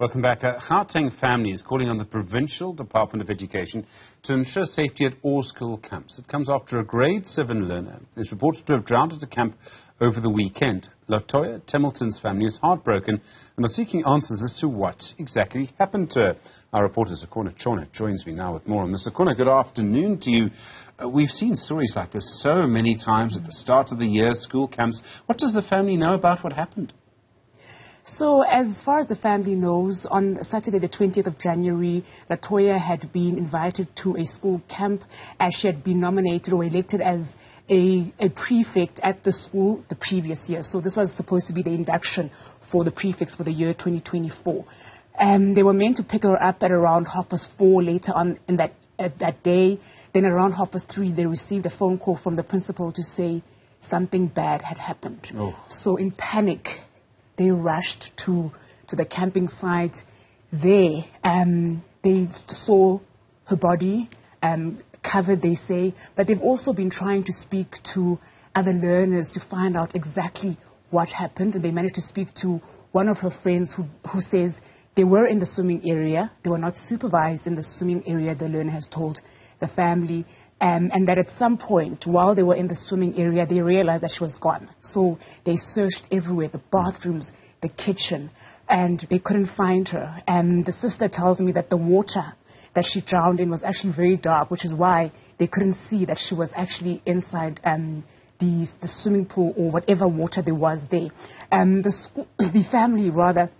Welcome back. A Gauteng family is calling on the Provincial Department of Education to ensure safety at all school camps. It comes after a grade 7 learner is reported to have drowned at a camp over the weekend. Latoya Temilton's family is heartbroken and are seeking answers as to what exactly happened to her. Our reporter Zikhona Tshona joins me now with more on this. Zikhona, good afternoon to you. We've seen stories like this so many times at the start of the year, school camps. What does the family know about what happened? So as far as the family knows, on Saturday the 20th of January, Latoya had been invited to a school camp as she had been nominated or elected as a prefect at the school the previous year. So this was supposed to be the induction for the prefects for the year 2024. They were meant to pick her up at around 4:30 later on in that day. Then around 3:30 they received a phone call from the principal to say something bad had happened. Oh. So in panic, they rushed to the camping site. There, they saw her body covered, they say, but they've also been trying to speak to other learners to find out exactly what happened. And they managed to speak to one of her friends who says they were in the swimming area. They were not supervised in the swimming area, the learner has told the family. And that at some point, while they were in the swimming area, they realized that she was gone. So they searched everywhere, the bathrooms, the kitchen, and they couldn't find her. And the sister tells me that the water that she drowned in was actually very dark, which is why they couldn't see that she was actually inside the swimming pool or whatever water there was there. The family, rather,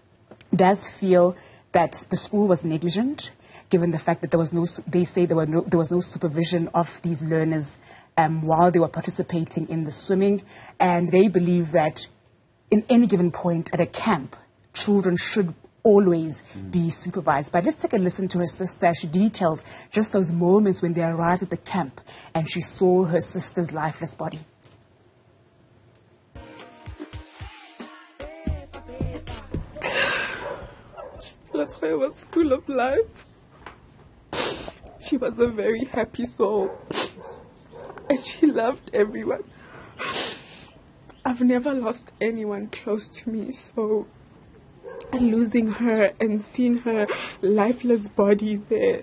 does feel that the school was negligent, given the fact that there was no supervision of these learners while they were participating in the swimming. And they believe that in any given point at a camp, children should always be supervised. But let's take a listen to her sister. She details just those moments when they arrived at the camp and she saw her sister's lifeless body. Latoya was full of life. She was a very happy soul, and she loved everyone. I've never lost anyone close to me, so losing her and seeing her lifeless body there,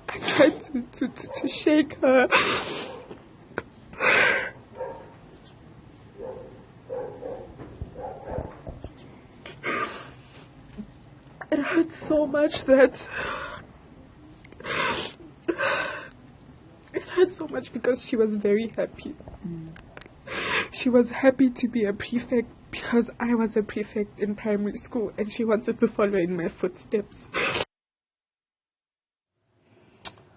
I tried to shake her. It hurt so much that it hurt so much because she was very happy. She was happy to be a prefect because I was a prefect in primary school and she wanted to follow in my footsteps.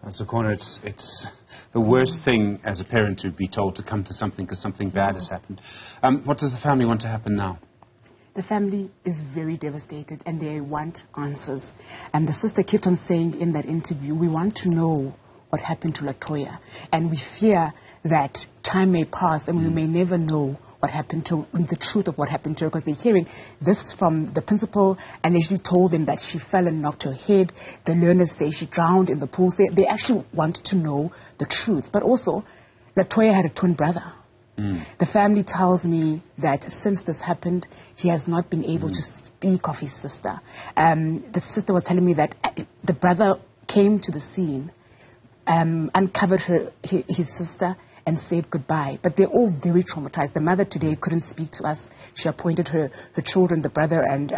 Zikhona, it's the worst thing as a parent to be told to come to something because something bad has happened. What does the family want to happen now? The family is very devastated and they want answers. And the sister kept on saying in that interview, we want to know what happened to Latoya. And we fear that time may pass and we may never know what happened to the truth of what happened to her, because they're hearing this from the principal and actually told them that she fell and knocked her head. The learners say she drowned in the pool. They actually want to know the truth. But also, Latoya had a twin brother. The family tells me that since this happened, he has not been able to speak of his sister. The sister was telling me that the brother came to the scene, uncovered his sister, and said goodbye. But they're all very traumatized. The mother today couldn't speak to us. She appointed her children, the brother and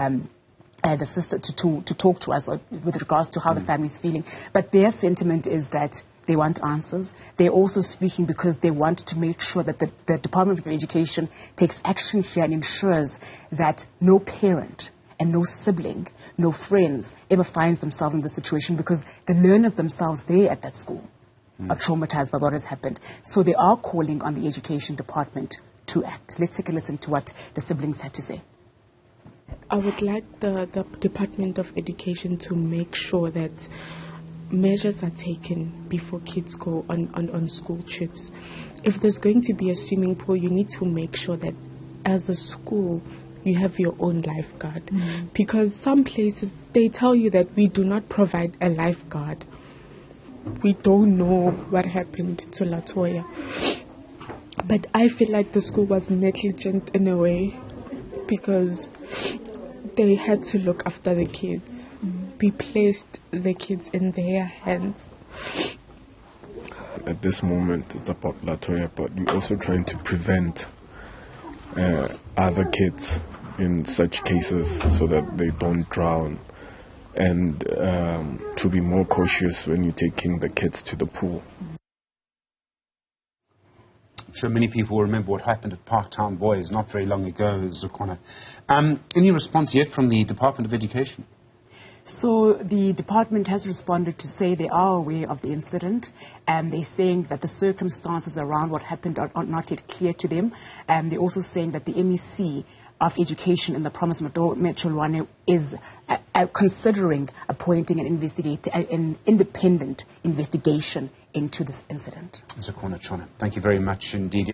the sister, to talk to us with regards to how the family's feeling. But their sentiment is that they want answers. They're also speaking because they want to make sure that the Department of Education takes action here and ensures that no parent and no sibling, no friends ever finds themselves in this situation, because the learners themselves there at that school are traumatized by what has happened. So they are calling on the Education Department to act. Let's take a listen to what the siblings had to say. I would like the Department of Education to make sure that measures are taken before kids go on school trips. If there's going to be a swimming pool, you need to make sure that as a school you have your own lifeguard. Because some places, they tell you that we do not provide a lifeguard. We don't know what happened to Latoya. But I feel like the school was negligent in a way, because they had to look after the kids. We placed the kids in their hands. At this moment, it's about Latoya, but we're also trying to prevent other kids in such cases so that they don't drown, and to be more cautious when you're taking the kids to the pool. I'm sure many people will remember what happened at Parktown Boys not very long ago, Zikhona. Any response yet from the Department of Education? So the department has responded to say they are aware of the incident, and they're saying that the circumstances around what happened are not yet clear to them. And they're also saying that the MEC of Education in the province of Metro is considering appointing an independent investigation into this incident. Zikhona Tshona, thank you very much indeed.